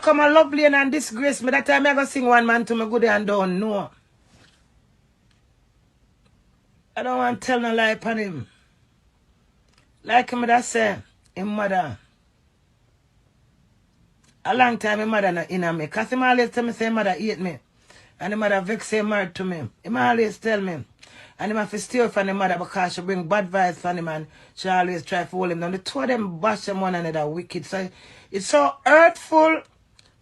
come a lovely and disgrace me. That time I go sing one man to me good and don't know. I don't want to tell no lie upon him. Like him that say, him mother. A long time his mother not in on me. Because him always tell me say his mother hate me. And his mother vex say married to me. Him always tell me. And him have to steal from the mother because she bring bad vibes from him and she always try to hold him down. The two of them bash them one another wicked. So it's so hurtful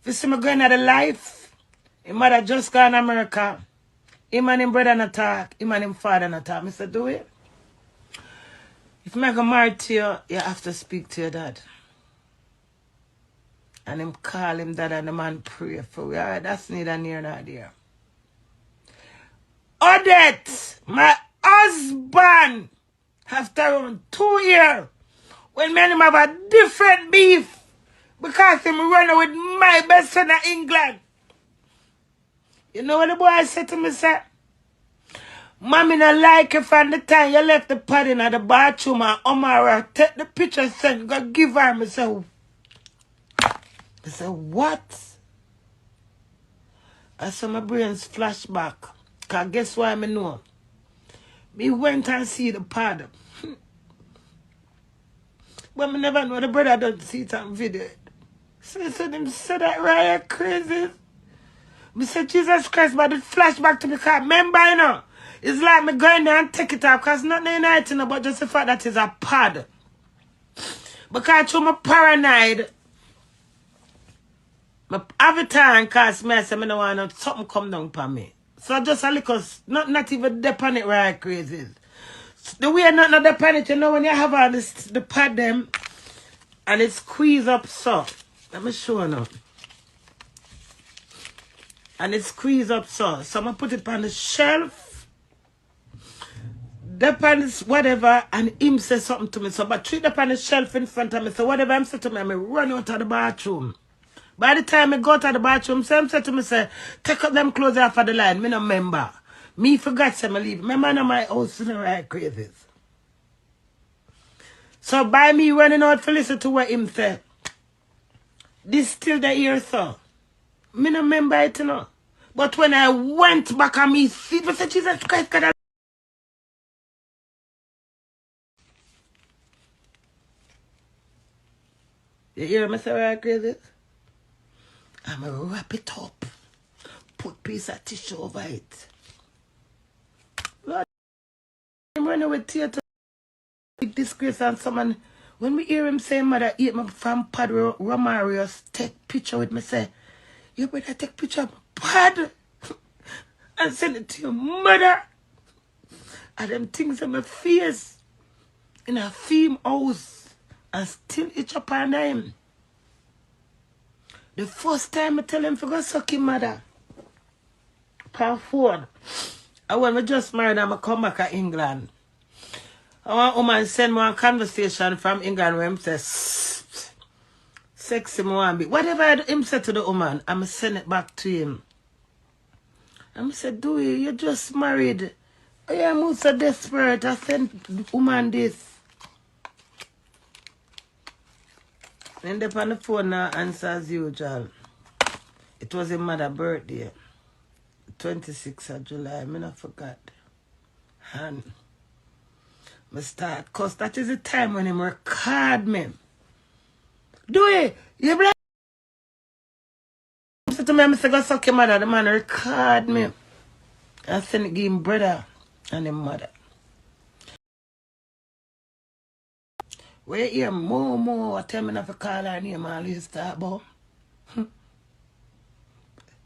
to see me going at the life. His mother just gone to America. Him and him brother not talk. Him and him father not talk. I said, Dewey, if I go married to you, you have to speak to your dad. And him call him dad and the man pray for you. Alright, that's neither near nor there. Odette, my husband, after around 2 years, when me and him have a different beef, because him run with my best friend in England. You know what the boy said to me, sir? Mommy not like you from the time you left the pad in the bathroom and Omara take the picture and go give her. I said, what? I saw my brains flashback. Because guess why I know? Me went and see the pad. But I never know the brother don't see it on video. So them said that right crazy. Me said, Jesus Christ, but it flashback to me. Because remember, you know, it's like me going there and take it off. Because nothing in it, you know, but just the fact that it's a pad. Because I'm paranoid. Every time, because I say, I don't want something come down for me. So just a little, not even depend it right crazy. The way not depend it, you know, when you have all this, the pad them, and it squeeze up so. Let me show you now. And it squeeze up so. So I'm going to put it on the shelf. Depends whatever, and him say something to me. So but treat up on the shelf in front of me. So whatever I'm saying to me, I run out of the bathroom. By the time I go to the bathroom, Sam said to me, say, take up them clothes off of the line. Me no remember. Me forgot to leave. My man in my house is right crazy. So by me running out to listen to what him said, this still the ear, so. Me no remember it, you know. But when I went back and me see, I said, Jesus Christ, God. You hear me say right crazy? I'm going to wrap it up. Put piece of tissue over it. Lord, I'm running with theater. Big disgrace and someone. When we hear him say, mother, eat me from pad Romarius, take picture with me, say, you better take picture of my pad and send it to your mother. And them things in my face in a theme house and still itch up her name. The first time I tell him to go suck his mother. Per phone. And when we just married, I come back to England. I want a woman send me a conversation from England where him says, sexy me want be. Whatever him said to the woman, I'm send it back to him. I said, Dewey, you just married. Oh, yeah, I'm so desperate. I sent the woman this. And up on the phone now answer as usual. It was his mother's birthday. 26th of July. I not forgot. And I start, because that is the time when he record me. Dewey, you blame me. To me, I say, go suck your mother. The man record me. I send it to him brother and his mother. Where you hear more, tell me not to call her name all this talk about.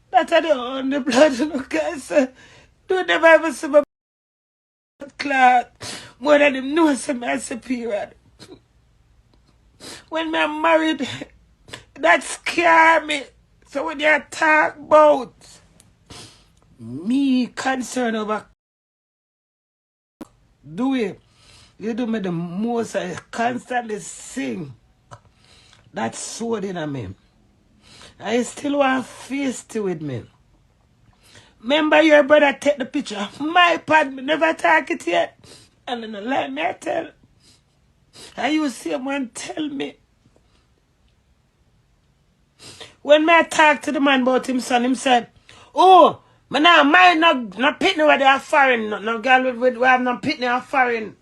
That's the only blood, look, guys. Don't never ever see my clot more than him know some as a period. When I'm married, that scare me. So when you talk about me concern over Dewey, you do me the most. I constantly sing that sword in me. I still want face to with me. Remember your brother take the picture. My pad, me never talk it yet. And then let me tell. And you see someone tell me. When I talk to the man about him son, him said, oh, man, now mine not pitney where they are foreign. No girl with where I'm not pitney are foreign.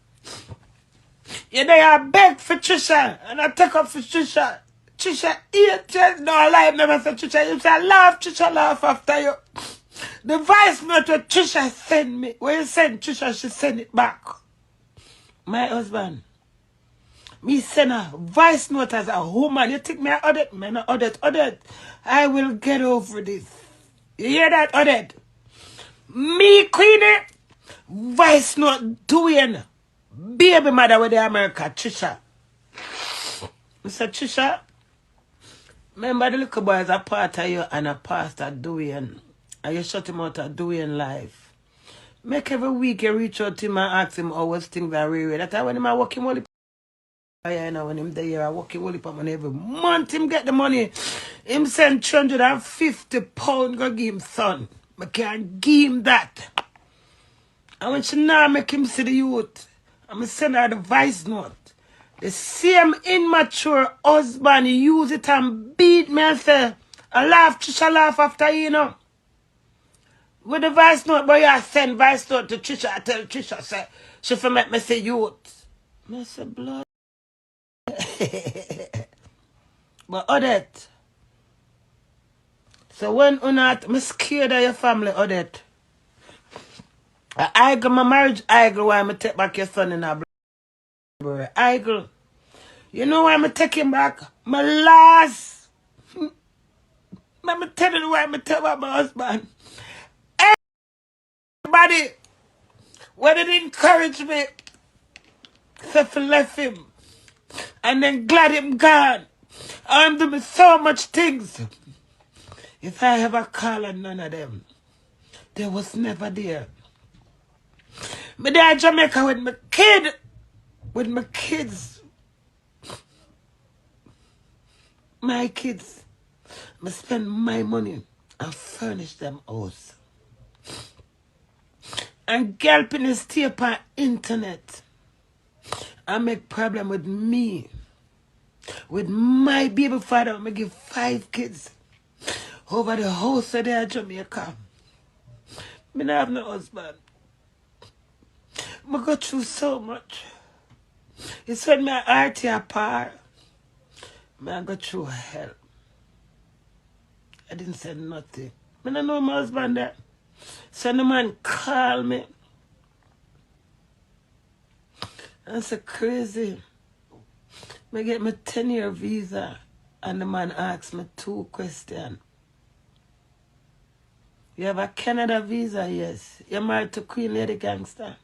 Yeah, they are beg for Trisha. And I take up for Trisha. Trisha, no, I lie, never said Trisha. You say, laugh, Trisha, laugh after you. The voice note that Trisha send me. When you send Trisha, she send it back. My husband. Me send a voice note as a woman. You think me I audit? Me not audit. I will get over this. You hear that, audit? Me, Queenie, voice note doing baby mother with the America, Trisha. Mr. Trisha, remember the little boy is a part of you and a pastor Dewey and you shut him out of Dewey in life. Make every week you reach out to him and ask him how was things are really. That's why when him I work him only when him there I work him only money every month him get the money. Him send £250 go give him son. I can't give him that. And when she now make him see the youth, I'm going to send her the voice note. The same immature husband use it and beat me and say, I laugh, Trisha laugh after you know. With the voice note, boy, I send voice note to Trisha. I tell Trisha, say, she for make me say youth. I say, blood. But Odette. So when you're not, I'm scared of your family, Odette. I go my marriage, I go why I take back your son in a brother. I go. You know why I'm taking back? My last. Let me tell you why I'm taking back my husband. Everybody, when it encouraged me, except for left him, and then glad him gone. I'm doing so much things. If I ever call on none of them, they was never there. Me there in Jamaica with my kid, with my kids. My kids. I spend my money and furnish them house. And girl pin stay upon internet. I make problem with me. With my baby father, I give 5 kids. Over the house there in Jamaica. Me not have no husband. I go through so much. It's when my heart apart. I go through hell. I didn't say nothing. I don't know my husband there. So the man called me. I said, crazy. I get my 10-year visa. And the man asked me 2 questions. You have a Canada visa? Yes. You're married to Queen Lady Gangster?